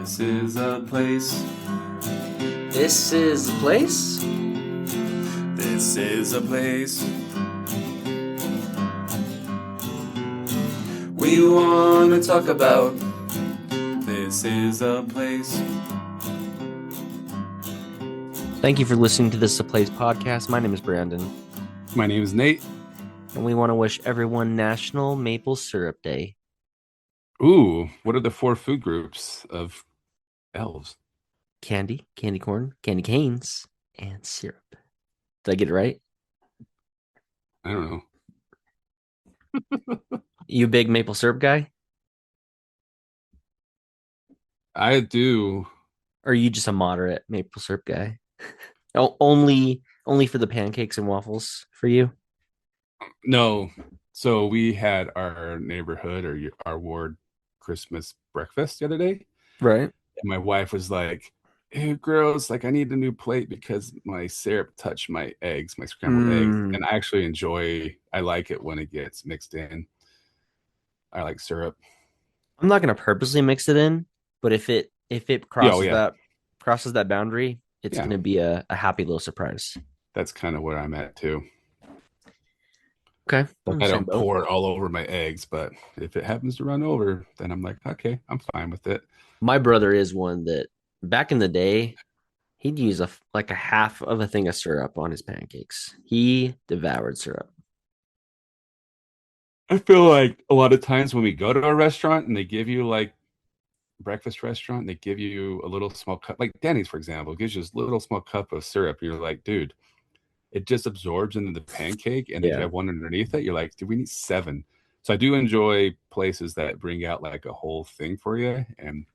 This is a place. This is the place? This is a place. We want to talk about. This is a place. Thank you for listening to This is a Place podcast. My name is Brandon. My name is Nate. And we want to wish everyone National Maple Syrup Day. Ooh, what are the 4 food groups of elves? Candy, candy corn, candy canes, and syrup. Did I get it right? I don't know. You a big maple syrup guy? I do. Or are you just a moderate maple syrup guy? only for the pancakes and waffles for you? No. So we had our neighborhood or our ward Christmas breakfast the other day. Right. And my wife was like, "Ew, gross. Like, I need a new plate because my syrup touched my eggs, my scrambled eggs." And I actually I like it when it gets mixed in. I like syrup. I'm not going to purposely mix it in, but if it crosses that boundary, it's going to be a happy little surprise. That's kind of where I'm at too. Okay. Like, I don't pour it all over my eggs, but if it happens to run over, then I'm like, okay, I'm fine with it. My brother is one that back in the day, he'd use a half of a thing of syrup on his pancakes. He devoured syrup. I feel like a lot of times when we go to a restaurant and they give you like breakfast restaurant, and they give you a little small cup, like Denny's, for example, gives you this little small cup of syrup. You're like, dude, it just absorbs into the pancake. And if you have one underneath it, you're like, do we need 7? So I do enjoy places that bring out like a whole thing for you. And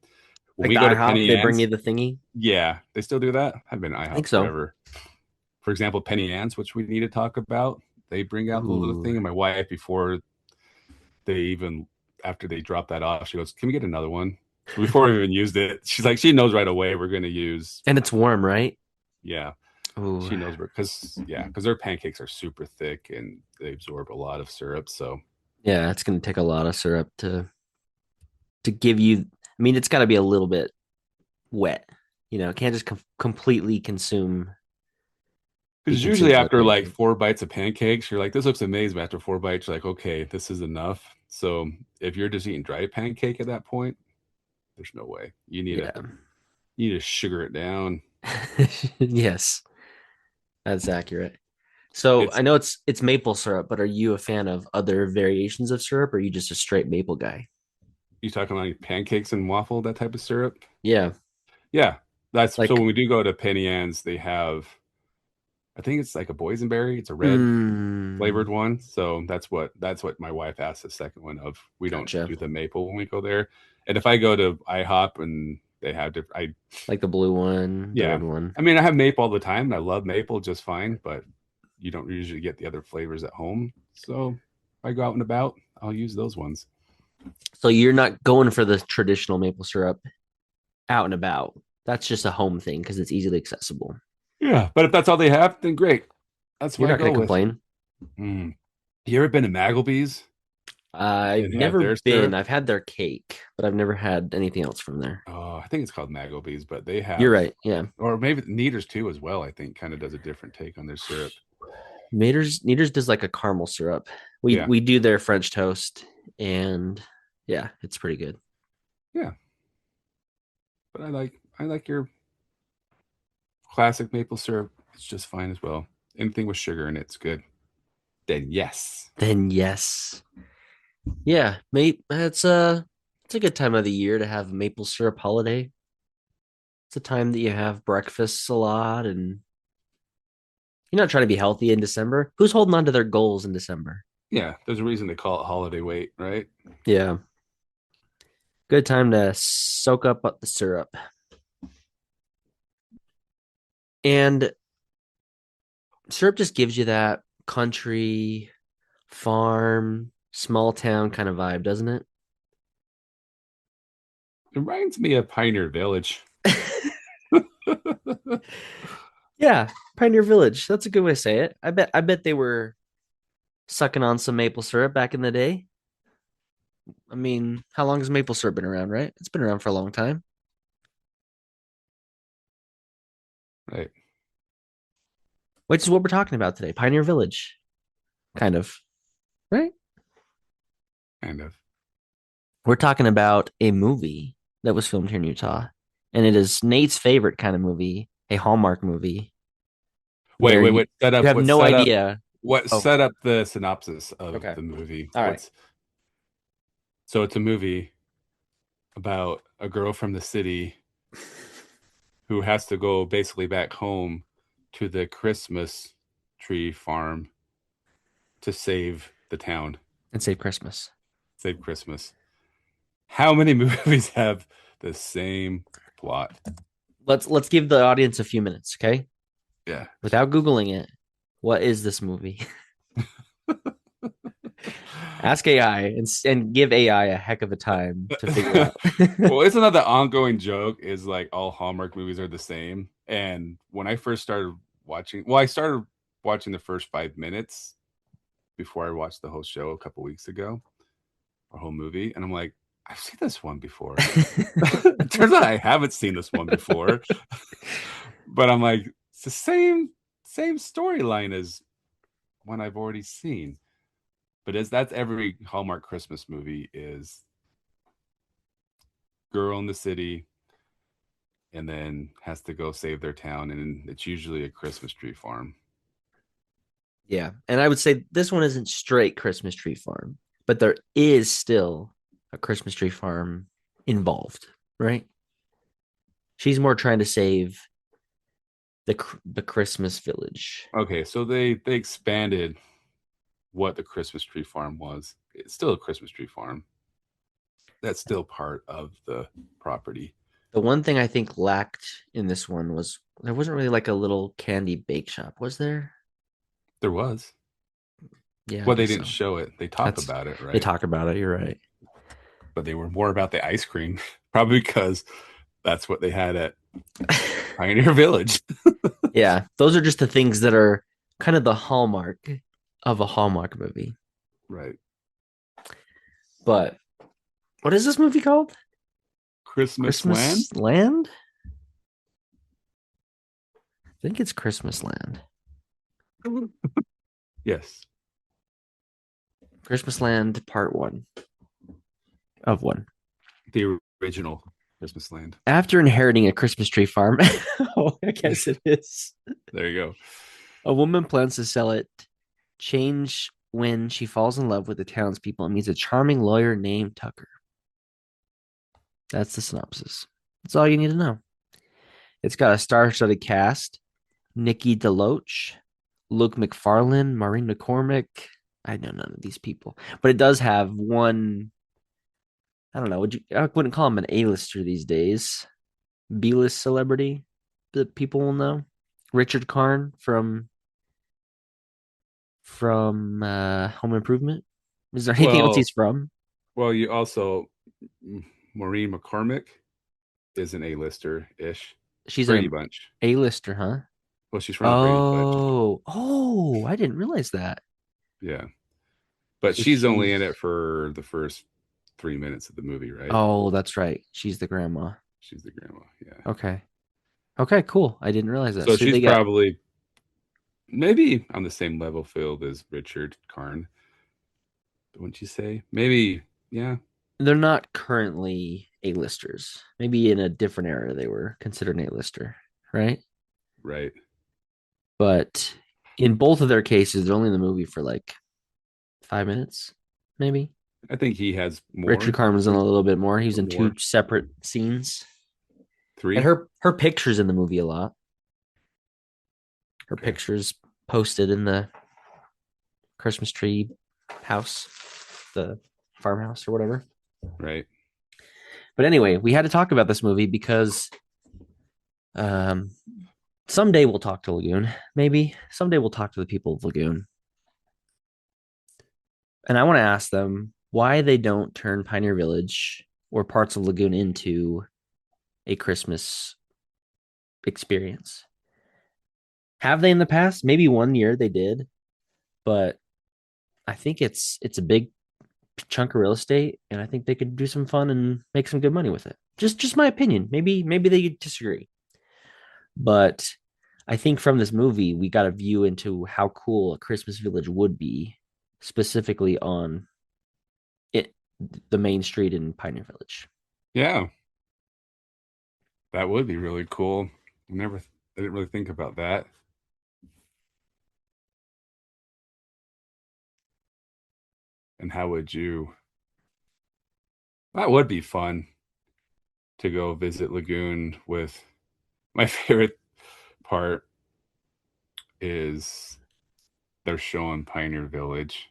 when we go to Penny Ann's, they bring you the thingy. Yeah, they still do that. I've been IHOP forever. For example, Penny Ann's, which we need to talk about, they bring out the little thing. And my wife, after they drop that off, she goes, "Can we get another one?" Before we even used it, she's like, she knows right away we're going to use. And it's warm, right? Yeah. Ooh. She knows because their pancakes are super thick and they absorb a lot of syrup. So yeah, it's going to take a lot of syrup to give you. I mean, it's got to be a little bit wet. It can't just completely consume. Because usually after like 4 bites of pancakes, you're like, this looks amazing. But after 4 bites, you're like, okay, this is enough. So if you're just eating dry pancake at that point, there's no way. You need to sugar it down. Yes, that's accurate. So I know it's maple syrup, but are you a fan of other variations of syrup, or are you just a straight maple guy? You talking about pancakes and waffle, that type of syrup? Yeah. That's like, so when we do go to Penny Ann's, they have, I think it's like a boysenberry. It's a red flavored one. So that's what my wife asked the second one of. We don't do the maple when we go there. And if I go to IHOP and they have different, like the blue one, the red one. I mean, I have maple all the time, and I love maple just fine, but you don't usually get the other flavors at home. So if I go out and about, I'll use those ones. So you're not going for the traditional maple syrup out and about. That's just a home thing because it's easily accessible. Yeah, but if that's all they have, then great. That's what you're not going to complain. You ever been to Maggleby's? I've never been. I've had their cake, but I've never had anything else from there. Oh, I think it's called Maggleby's, but they have. You're right. Yeah. Or maybe Kneaders too, as well. I think kind of does a different take on their syrup. Kneaders does like a caramel syrup. We do their French toast, and yeah, it's pretty good. Yeah. But I like your classic maple syrup. It's just fine as well. Anything with sugar in it's good. Then yes. Yeah, it's a good time of the year to have maple syrup holiday. It's a time that you have breakfasts a lot, and you're not trying to be healthy in December. Who's holding on to their goals in December? Yeah, there's a reason they call it holiday weight, right? Yeah. Good time to soak up the syrup. And syrup just gives you that country, farm, small town kind of vibe, doesn't it? It reminds me of Pioneer Village. Yeah, Pioneer Village. That's a good way to say it. I bet they were sucking on some maple syrup back in the day. I mean, how long has maple syrup been around, right? It's been around for a long time. Right. which is what we're talking about today. Pioneer Village, kind of, right? Kind of. We're talking about a movie that was filmed here in Utah, and it is Nate's favorite kind of movie, a Hallmark movie, Wait, where wait, you, what set you up have what no set up idea. what Oh, set up the synopsis of okay. the movie? All right. What's so it's a movie about a girl from the city who has to go basically back home to the Christmas tree farm to save the town, And save Christmas. save Christmas. How many movies have the same plot? Let's give the audience a few minutes, okay? Yeah. Without Googling it, what is this movie? Ask AI and give AI a heck of a time to figure out. Well, it's another ongoing joke is like all Hallmark movies are the same. And when I first started watching, well, I started watching the first 5 minutes before I watched the whole show a couple weeks ago, a whole movie, and I'm like, I've seen this one before. It turns out I haven't seen this one before, but I'm like, it's the same storyline as one I've already seen. But as that's every Hallmark Christmas movie is girl in the city and then has to go save their town, and it's usually a Christmas tree farm. Yeah. And I would say this one isn't straight Christmas tree farm, but there is still a Christmas tree farm involved, right? She's more trying to save the Christmas village. Okay, so they expanded what the Christmas tree farm was. It's still a Christmas tree farm. That's still part of the property. The one thing I think lacked in this one was there wasn't really like a little candy bake shop, was there? There was. Yeah, I Well, they guess didn't so. show it. They talk That's about it, they right? talk about it. You're right. But they were more about the ice cream, probably because that's what they had at Pioneer Village. Yeah, those are just the things that are kind of the hallmark of a Hallmark movie. Right. But what is this movie called? Christmas Land? Christmas Land? I think it's Christmas Land. Yes. Christmas Land Part 1 of 1. The original Christmas Land. After inheriting a Christmas tree farm, oh, I guess it is. There you go. A woman plans to sell it, change when she falls in love with the townspeople and meets a charming lawyer named Tucker. That's the synopsis. That's all you need to know. It's got a star-studded cast: Nikki DeLoach, Luke McFarlane, Maureen McCormick. I know none of these people, but it does have one. I don't know. I wouldn't call him an A-lister these days. B-list celebrity that people will know. Richard Karn from Home Improvement. Is there anything else Well, he's from? well, you also Maureen McCormick is an A-lister ish. She's Brady an Bunch. A-lister, huh? Well, she's from the Brady Bunch. Oh, I didn't realize that. Yeah. But So she's only in she's it for the first 3 minutes of the movie, right? Oh, that's right. She's the grandma. She's the grandma. Yeah. Okay. Okay, cool. I didn't realize that. So So she's they got probably maybe on the same level field as Richard Karn. Wouldn't you say? Maybe, yeah. they're not currently A-listers. Maybe in a different era they were considered an A-lister, right? Right. But in both of their cases, they're only in the movie for like 5 minutes, maybe. I think he has Richard more. Karn was in a little bit more. He was in two More. separate scenes. And Three. her picture's in the movie a lot. Her Okay. picture's posted in the Christmas tree house, the farmhouse or whatever. Right. But anyway, we had to talk about this movie because um someday we'll talk to Lagoon. Maybe someday we'll talk to the people of Lagoon. And I want to ask them why they don't turn Pioneer Village or parts of Lagoon into a Christmas experience. Have they in the past? Maybe one year they did, but I think it's a big chunk of real estate, and I think they could do some fun and make some good money with it. Just my opinion. Maybe they disagree, but I think from this movie, we got a view into how cool a Christmas village would be, specifically on it, the main street in Pioneer Village. Yeah, that would be really cool. I didn't really think about that. And how would you? That would be fun to go visit Lagoon with. My favorite part is they're showing Pioneer Village,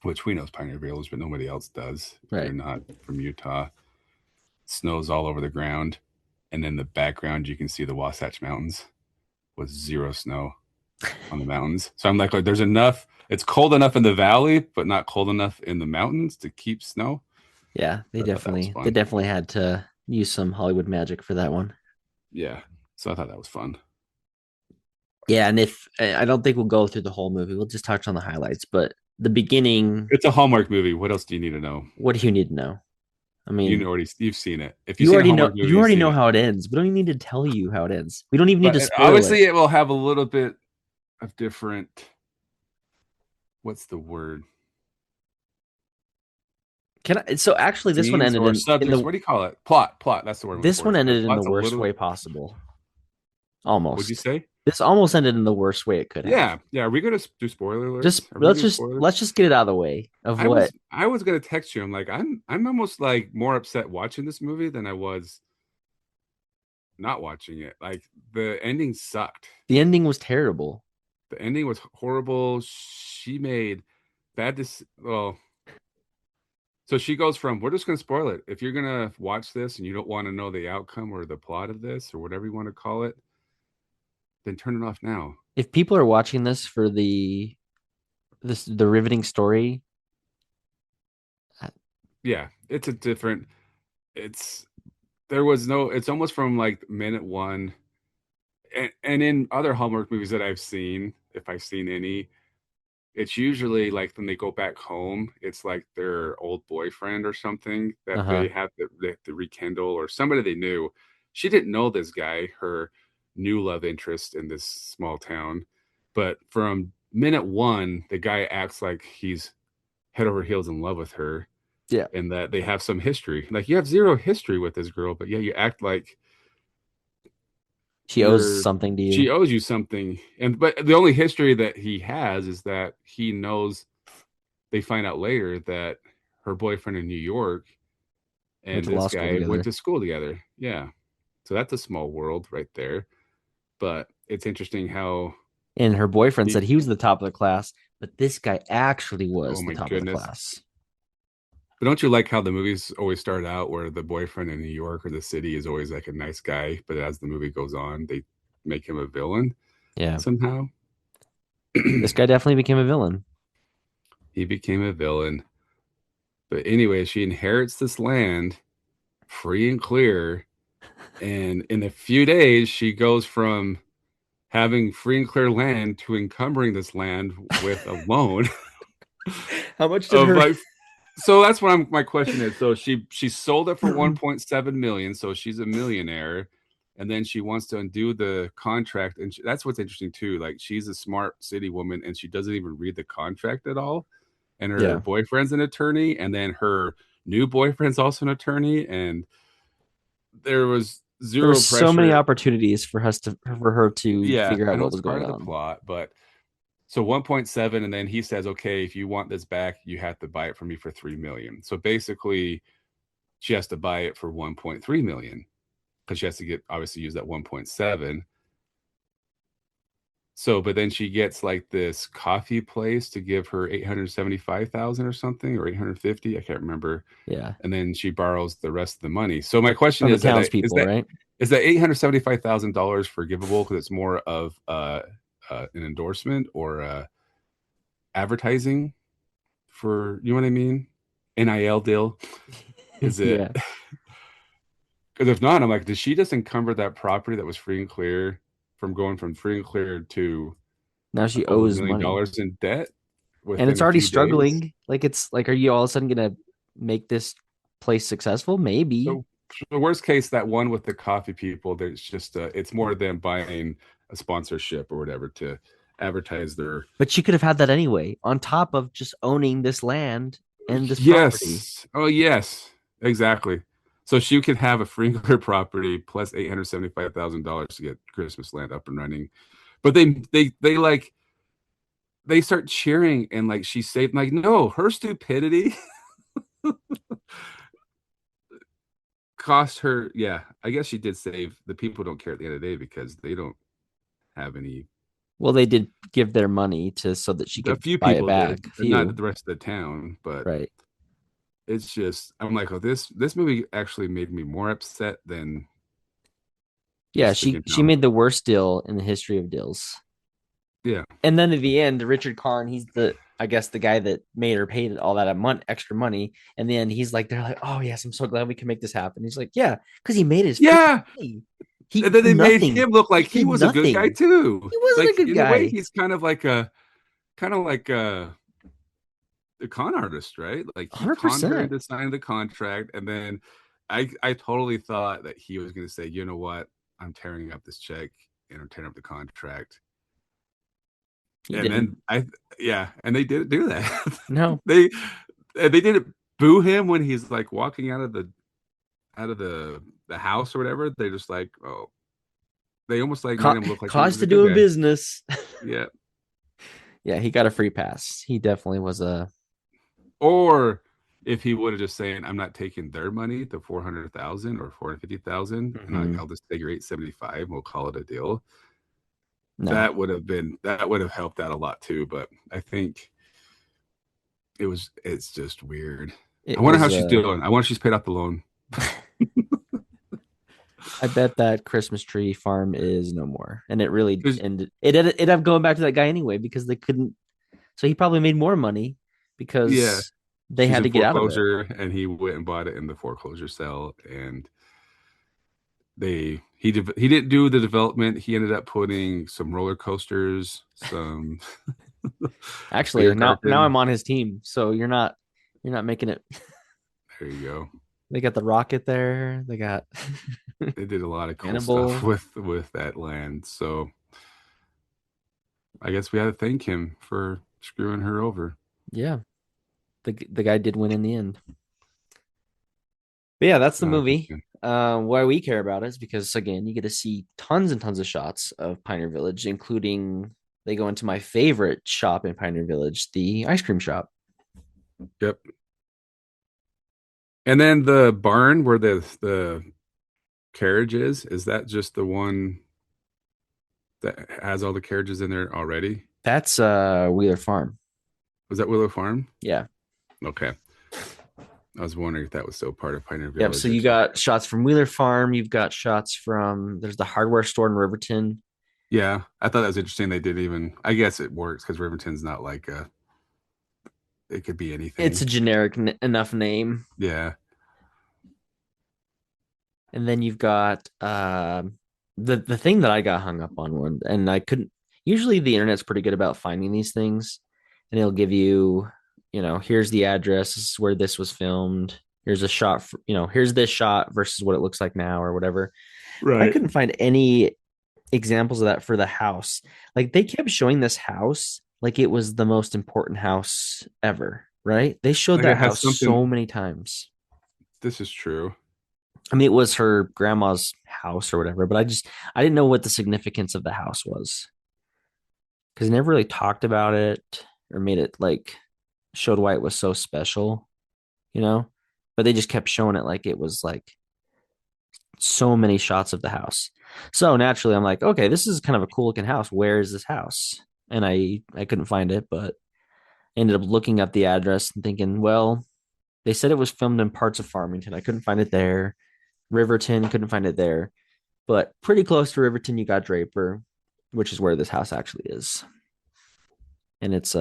which we know is Pioneer Village, but nobody else does if you're Right. not from Utah. Snow's all over the ground, and in the background you can see the Wasatch Mountains with zero snow on the mountains. So I'm like, there's enough. It's cold enough in the valley, but not cold enough in the mountains to keep snow. Yeah, I thought that was they fun. definitely had to use some Hollywood magic for that one. Yeah. So I thought that was fun. Yeah, and if I don't think we'll go through the whole movie, we'll just touch on the highlights. But the beginning, It's a Hallmark movie. What else do you need to know? what do you need to know? I You mean, already you've seen it. If you've seen a Hallmark movie, you you've already seen know it. how it ends. We don't even need to tell you how it ends. We don't even need But to spoil it. obviously, it will have a little bit of different. What's the word? Can I, so actually this one Themes ended or in subjects. the What do you call it? Plot. Plot. That's the word I'm looking this one for. The ended in the plot's a worst little. way possible. What'd you Almost. say? This almost ended in the worst way it could have. Yeah. Yeah. Are we gonna do spoiler alerts? Just Are we gonna do spoilers? let's just get it out of the way of what I was gonna text you. I'm like, I'm almost like more upset watching this movie than I was not watching it. Like the ending sucked. the ending was terrible. The ending was horrible. She made well, so she goes from we're just gonna spoil it. If you're gonna watch this and you don't want to know the outcome or the plot of this or whatever you want to call it, then turn it off now. If people are watching this for the riveting story, Yeah, it's a different it's there was no it's almost from like minute one and in other Hallmark movies that I've seen, if I've seen any, it's usually like when they go back home, it's like their old boyfriend or something that uh-huh. they have to rekindle or somebody they knew. She didn't know this guy, her new love interest in this small town. But from minute one, the guy acts like he's head over heels in love with her Yeah. and that they have some history. Like you have zero history with this girl, but yeah, you act like She owes you're something to she you. owes you something. And but the only history that he has is that he knows they find out later that her boyfriend in New York Went and to law this school guy went together. to school together. Yeah. So that's a small world right there. But it's interesting how And her boyfriend he, said he was the top of the class, but this guy actually oh was the my top of the goodness. class. But don't you like how the movies always start out where the boyfriend in New York or the city is always like a nice guy, but as the movie goes on, they make him a villain Yeah. somehow? This guy definitely became a villain. He became a villain. But anyway, she inherits this land free and clear. And in a few days, she goes from having free and clear land to encumbering this land with a loan How much did of her like so that's what my question is. So she sold it for 1.7 million, so she's a millionaire. And then she wants to undo the contract. And that's what's interesting too. Like she's a smart city woman and she doesn't even read the contract at all. And her Yeah. boyfriend's an attorney, and then her new boyfriend's also an attorney. And there was There were zero so many pressure. opportunities for her to Yeah, figure I out know what it's was part going of the on. plot, but so 1.7, and then he says, okay, if you want this back, you have to buy it from me for 3 million. So basically, she has to buy it for 1.3 million because she has to get obviously use that 1.7. So, but then she gets like this coffee place to give her 875,000 or something, or 850, I can't remember. Yeah. And then she borrows the rest of the money. So my question From the is townspeople, right? is that $875,000 forgivable because it's more of an endorsement or advertising for you know what I mean? NIL deal. Is it Yeah. because if not, I'm like, did she just encumber that property that was free and clear from going from free and clear to Now she over a owes million money. dollars in debt And within it's a already few days? struggling. Like it's like, are you all of a sudden gonna make this place successful? Maybe. So the worst case, that one with the coffee people, there's just it's more than buying a sponsorship or whatever to advertise their. But she could have had that anyway, on top of just owning this land and this property. Yes. Oh, yes. Exactly. So she could have a Fringler property plus $875,000 to get Christmas Land up and running. But they like they start cheering and like she's saved. Like, no, her stupidity cost her. Yeah, I guess she did save. The people don't care at the end of the day because they don't have any. Well, they did give their money to so that she A could few buy it people back. did, A not few, the rest of the town, but right? it's just I'm like, oh, this movie actually made me more upset than Yeah, just she thinking she how. made the worst deal in the history of deals. Yeah, And then at the end, Richard Karn, he's the I guess the guy that made her pay all that extra money. And then he's like, they're like, oh yes, I'm so glad we can make this happen. He's like, yeah, because he made his freaking yeah. money. He And then for they made nothing. him look like He he did was a good guy nothing. too. He wasn't a Like good in a way, guy. he's kind of like a con artist, right? Like he conned her 100%. into signing the contract, and then I totally thought that he was going to say, you know what, I'm tearing up this check and I'm tearing up the contract, He and didn't. then yeah, and they didn't do that. No. they they didn't boo him when he's like walking out of the house or whatever. They just like, oh, they almost like made him look like he was Cost a of good doing guy. business. Yeah. Yeah, he got a free pass. He definitely was a Or if he would have just saying, I'm not taking their money, the 400,000 or 450,000, and Mhm. I'll just take your 875, we'll call it a deal. No. That would have helped out a lot too. But I think it's just weird. I It wonder how was she's doing. I wonder if she's paid off the loan. I bet that Christmas tree farm is no more. And it really Because ended it ended up going back to that guy anyway because they couldn't so he probably made more money yeah, because they she's had in to get out of it. foreclosure and he went and bought it in the foreclosure sale and he didn't do the development. He ended up putting some roller coasters, some Actually, now Bayergarten. I'm on his team. So you're not making it. There you go. They got the rocket there. They got They did a lot of cool stuff Cannibal. with that land. So I guess we had to thank him for screwing her over. Yeah. The guy did win in the end. But yeah, that's the Uh, movie. Why we care about it is because again, you get to see tons and tons of shots of Pioneer Village, including they go into my favorite shop in Pioneer Village, the ice cream shop. yep. And then the barn where the carriage is that just the one that has all the carriages in there already? That's Wheeler Farm. Was that Willow Farm? Yeah. Okay. I was wondering if that was still part of Pioneer Yep. So Village or you just. got shots from Wheeler Farm. You've got shots from there's the hardware store in Riverton. Yeah, I thought that was interesting. They didn't even. I guess it works because Riverton's not like a. It could be It's a anything. generic enough name. Yeah. And then you've got the thing that I got hung up on one, and I couldn't. Usually, the internet's pretty good about finding these things, and it'll give you, here's the address, this is where this was filmed. Here's a shot, here's this shot versus what it looks like now, or whatever. But I Right. couldn't find any examples of that for the house. Like they kept showing this house like it was the most important house ever, right? They showed Like it that has house something. so many times. This is true. I mean, it was her grandma's house or whatever, but I didn't know what the significance of the house was because they never really talked about it or made it like showed why it was so special, you know? But they just kept showing it like it was like so many shots of the house. So naturally, I'm like, okay, this is kind of a cool looking house. Where is this house? And I couldn't find it, but ended up looking up the address and thinking, well, they said it was filmed in parts of Farmington. I couldn't find it there. Riverton, couldn't find it there. But pretty close to Riverton, you got Draper, which is where this house actually is. And it's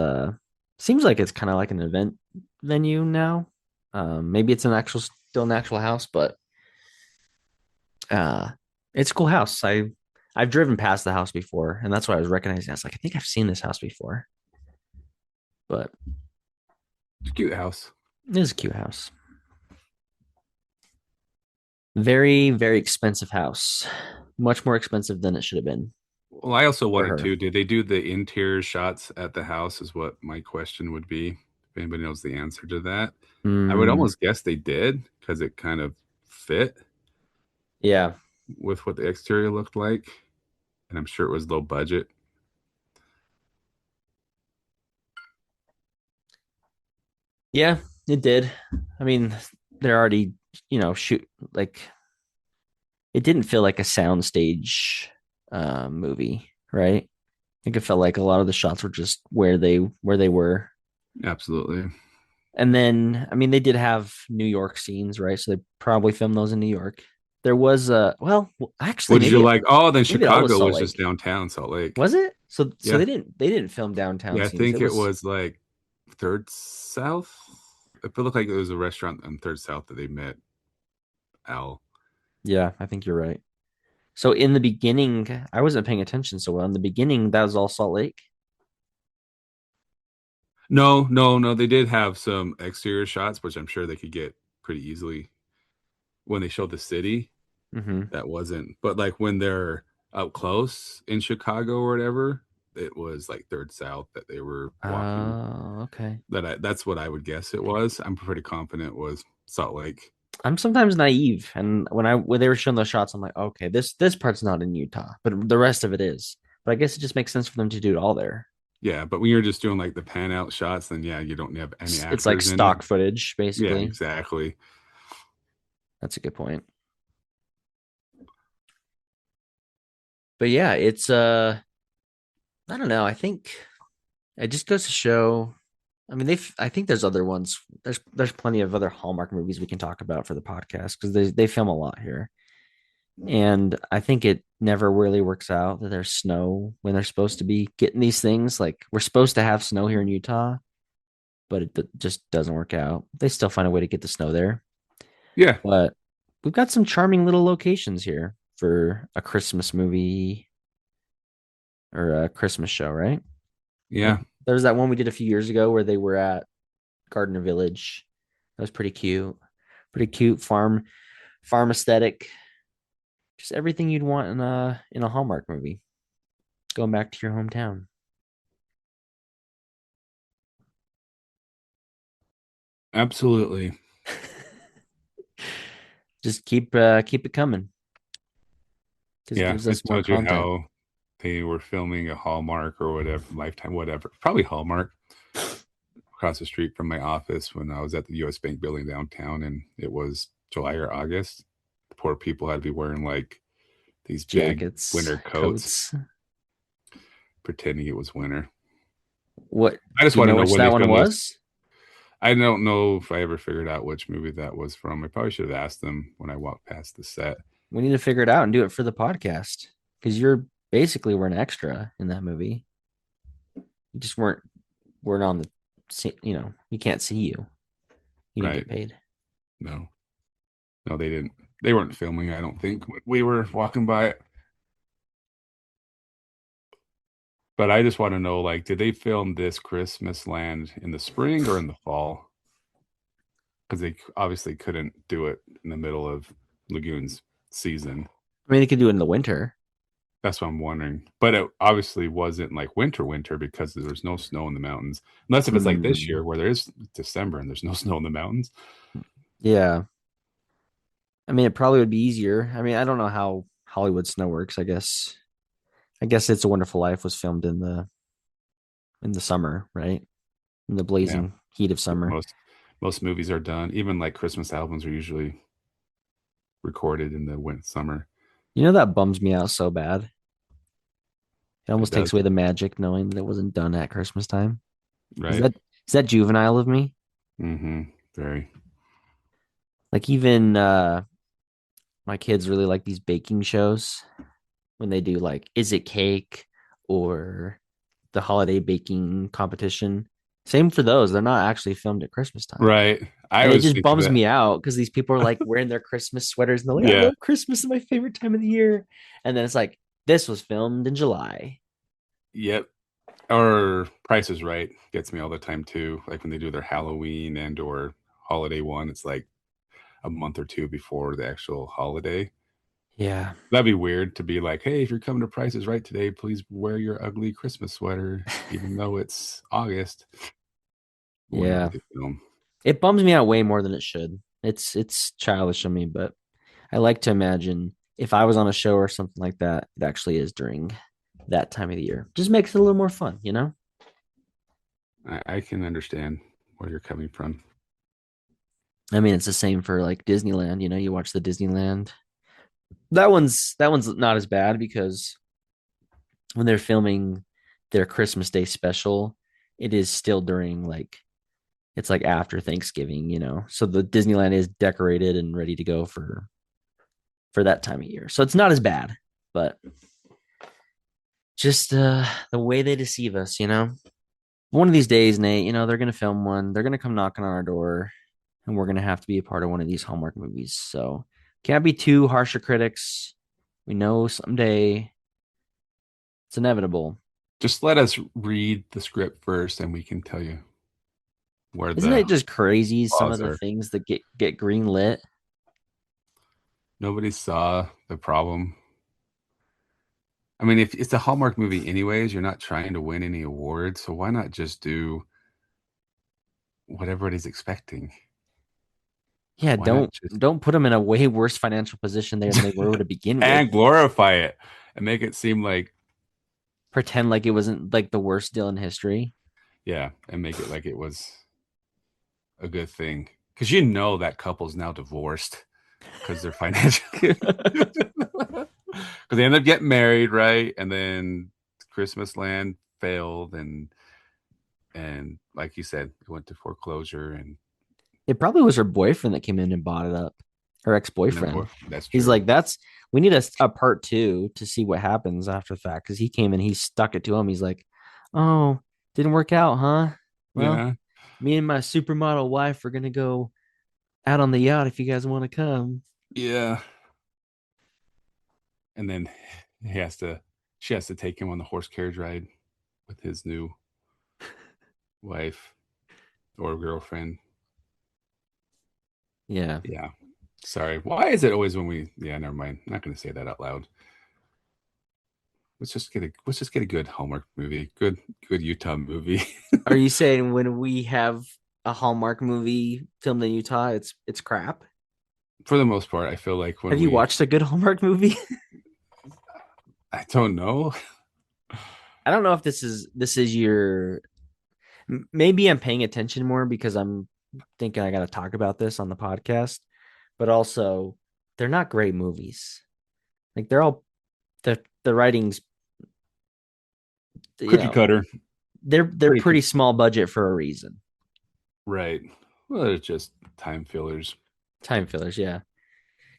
seems like it's kind of like an event venue now. Maybe it's still an actual house, but uh it's a cool house. I've driven past the house before, and that's why I was recognizing. I was like, I think I've seen this house before. But It's a cute house. it is a cute house. Very, very expensive house. Much more expensive than it should have been. Well, I also for wanted her. to. Did they do the interior shots at the house? Is what my question would be. If anybody knows the answer to that, I would Mm, almost guess they did because it kind of fit yeah. with what the exterior looked like, and I'm sure it was low budget. Yeah, it did. I mean, they're already, shoot like it didn't feel like a soundstage movie, right? I think it felt like a lot of the shots were just where they were. Absolutely. And then, I mean, they did have New York scenes, right? So they probably filmed those in New York. There was actually What did you like? Oh, then maybe it all was Chicago Salt was just Lake. downtown Salt Lake. Was it? So Yeah, they didn't film downtown yeah. I scenes. think It it was was like Third South. It looked like it was a restaurant on Third South that they met Al. Yeah, I think you're right. So in the beginning, I wasn't paying attention so well. In the beginning, that was all Salt Lake. No, no, no. They did have some exterior shots, which I'm sure they could get pretty easily when they showed the city. Mm-hmm. That wasn't, but like when they're up close in Chicago or whatever, it was like Third South that they were walking. Oh, okay. That's what I would guess it was. I'm pretty confident it was Salt Lake. I'm sometimes naive, and when they were showing those shots, I'm like, okay, this part's not in Utah, but the rest of it is. But I guess it just makes sense for them to do it all there. Yeah, but when you're just doing like the pan out shots, then yeah, you don't have any It's like actors in it. stock footage, Yeah, basically. exactly. That's a good point. But yeah, it's I don't know. I think it just goes to show. I mean, I think there's other ones. There's plenty of other Hallmark movies we can talk about for the podcast because they film a lot here. And I think it never really works out that there's snow when they're supposed to be getting these things. Like we're supposed to have snow here in Utah, but just doesn't work out. They still find a way to get the snow there. Yeah, But we've got some charming little locations here for a Christmas movie or a Christmas show, right? Like yeah, there's that one we did a few years ago where they were at Gardner Village. That was pretty cute. Pretty cute farm aesthetic. Just everything you'd want in a Hallmark movie. Going back to your hometown. absolutely. Just keep it coming because it Yeah, gives it us more told you content. how they were filming a Hallmark or whatever, Lifetime, whatever, probably Hallmark across the street from my office when I was at the U.S. Bank building downtown, and it was July or August. The poor people had to be wearing like these big Jackets, winter coats, coats. pretending it was winter. What I just do you want to know know which when that they one filmed this. was? I don't know if I ever figured out which movie that was from. I probably should have asked them when I walked past the set. We need to figure it out and do it for the podcast because you're basically were an extra in that movie. You just weren't on the you can't see you. You didn't Right? get paid. No, no, they didn't. They weren't filming. I don't think we were walking by it. But I just want to know, like, did they film this Christmas Land in the spring or in the fall? Because they obviously couldn't do it in the middle of Lagoon's season. I mean, they could do it in the winter. That's what I'm wondering. But it obviously wasn't like winter because there was no snow in the mountains. Unless if it's like this Mm, year where there is December and there's no snow in the mountains. yeah. I mean, it probably would be easier. I mean, I don't know how Hollywood snow works. I guess It's a Wonderful Life was filmed in the summer, right? In the Yeah. blazing heat of summer. Most movies are done. Even like Christmas albums are usually recorded in the winter summer. That bums me out so bad. It It almost takes does, away the magic knowing that it wasn't done at Christmas time. Is right? that is that juvenile of me? Mm-hmm. Very. Like even my kids really like these baking shows when they do like Is It Cake or the holiday baking competition. Same for those. They're not actually filmed at Christmas time. Right. I And it always just think of bums it. me out because these people are like wearing their Christmas sweaters and they're like, I Yeah. love Christmas, is my favorite time of the year. And then it's like, this was filmed in July. Yep. Or Price is Right gets me all the time too. Like when they do their Halloween and or holiday one, it's like a month or two before the actual holiday. Yeah. That'd be weird to be like, hey, if you're coming to Prices Right today, please wear your ugly Christmas sweater, even though it's August. Whenever Yeah. they film. It bums me out way more than it should. It's childish of me, but I like to imagine if I was on a show or something like that, it actually is during that time of the year. Just makes it a little more fun, you know? I can understand where you're coming from. I mean, it's the same for like Disneyland, you know, you watch the Disneyland. That one's not as bad because when they're filming their Christmas Day special, it is still during like it's like after Thanksgiving, you know. So the Disneyland is decorated and ready to go for that time of year. So it's not as bad, but just the way they deceive us, you know. One of these days, Nate, you know, they're gonna film one. They're gonna come knocking on our door, and we're gonna have to be a part of one of these Hallmark movies. So can't be too harsher critics. We know someday it's inevitable. Just let us read the script first, and we can tell you where Isn't the it just crazy some of flaws the are. things that get green lit? Nobody saw the problem. I mean, if it's a Hallmark movie, anyways, you're not trying to win any awards, so why not just do what everybody's expecting? Yeah, Why not don't just don't put them in a way worse financial position than they were to begin with. and glorify it and make it seem like, Pretend like it wasn't like the worst deal in history. yeah, and make it like it was a good thing? Because you know that couple's now divorced because they're financially because they end up getting married, right? And then Christmas Land failed, and like you said, it went to foreclosure, and It probably was her boyfriend that came in and bought it up. Her ex-boyfriend. that's He's true. like, that's we need a part two to see what happens after the fact. Cause he came and he stuck it to him. He's like, oh, didn't work out, huh? Well, Yeah, me and my supermodel wife are gonna go out on the yacht if you guys want to come. yeah. And then he has to, she has to take him on the horse carriage ride with his new wife or girlfriend. Yeah. Yeah. Sorry. Why is it always when we? Yeah, never mind. I'm not going to say that out loud. Let's just get a good Hallmark movie. Good Utah movie. Are you saying when we have a Hallmark movie filmed in Utah, it's crap? For the most part, I feel like when Have you we, watched a good Hallmark movie? I don't know. I don't know if this is your maybe I'm paying attention more because I'm thinking I got to talk about this on the podcast, but also they're not great movies. Like they're all the writings, you Cookie know, cutter. they're Pretty pretty small budget for a reason. right. Well, it's just time fillers. Time fillers, yeah.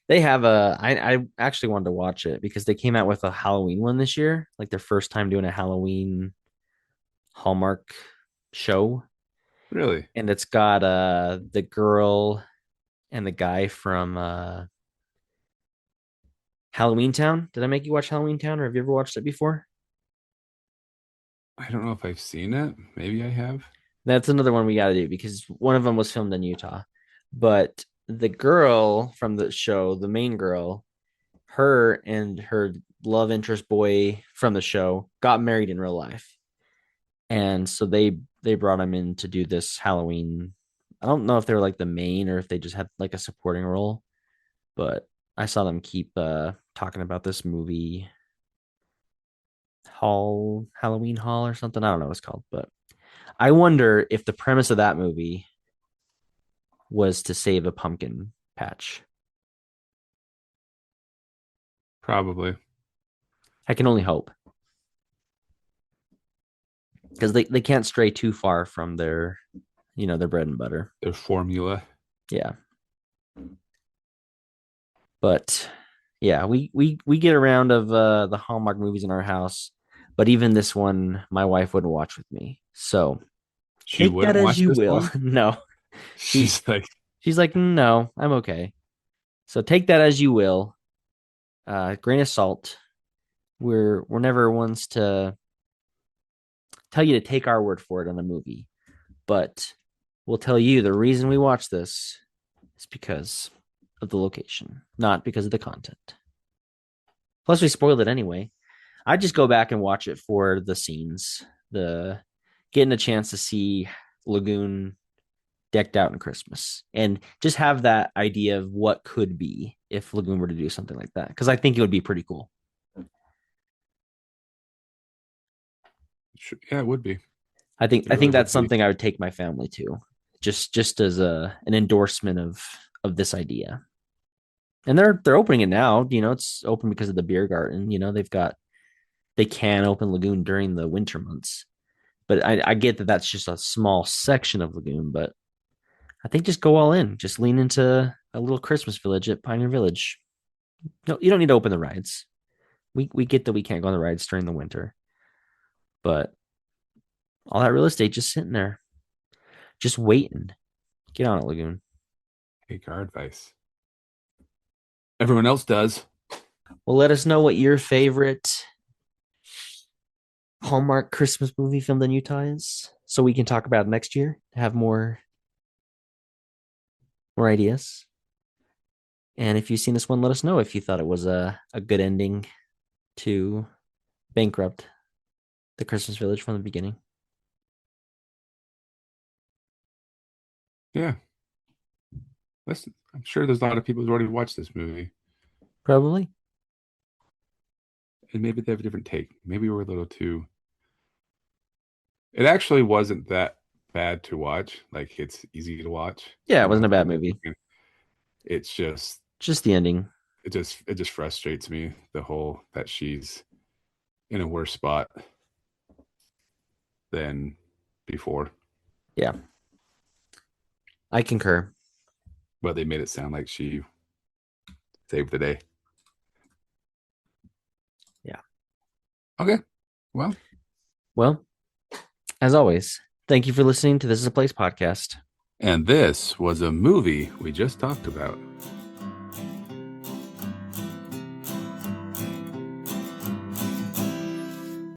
They have I actually wanted to watch it because they came out with a Halloween one this year, like their first time doing a Halloween Hallmark show. Really? And it's got the girl and the guy from Halloween Town. Did I make you watch Halloween Town or have you ever watched it before? I don't know if I've seen it. Maybe I have. That's another one we got to do because one of them was filmed in Utah. But the girl from the show, the main girl, her and her love interest boy from the show got married in real life. And so they brought him in to do this Halloween. I don't know if they were like the main or if they just had like a supporting role, but I saw them keep talking about this movie Halloween Hall or something. I don't know what it's called, but I wonder if the premise of that movie was to save a pumpkin patch. Probably. I can only hope because they can't stray too far from their their bread and butter. Their formula. Yeah, but yeah, we get around of the Hallmark movies in our house, but even this one, my wife wouldn't watch with me. So She take that wouldn't as watch you this will. one. No, she She's like, she's like, no, I'm okay. So take that as you will. Grain of salt. We're never ones to tell you to take our word for it on a movie, but we'll tell you the reason we watch this is because of the location, not because of the content. Plus, we spoiled it anyway. I just go back and watch it for the scenes, the getting a chance to see Lagoon decked out in Christmas, and just have that idea of what could be if Lagoon were to do something like that. Because I think it would be pretty cool. Yeah, it would be. I It really think that's would be. something I would take my family to, just as a an endorsement of this idea. And they're opening it now. You know, it's open because of the beer garden. You know, they can open Lagoon during the winter months. But I get that that's just a small section of Lagoon, but I think just go all in. Just lean into a little Christmas village at Pioneer Village. No, you don't need to open the rides. We get that we can't go on the rides during the winter, but all that real estate just sitting there, just waiting. Get on it, Lagoon. Take our advice. Everyone else does. Well, let us know what your favorite Hallmark Christmas movie filmed in Utah is, so we can talk about it next year. Have more ideas. And if you've seen this one, let us know if you thought it was a good ending to bankrupt the Christmas Village from the beginning. Yeah. Listen, I'm sure there's a lot of people who've already watched this movie. Probably. And maybe they have a different take. Maybe we're a little too. It actually wasn't that bad to watch. Like it's easy to watch. Yeah, it You wasn't know, a bad movie. it's just Just the ending. it just frustrates me the whole that she's in a worse spot than before. Yeah, I concur. But they made it sound like she saved the day. Yeah. Okay. Well, Well, as always, thank you for listening to This Is a Place podcast. and this was a movie we just talked about.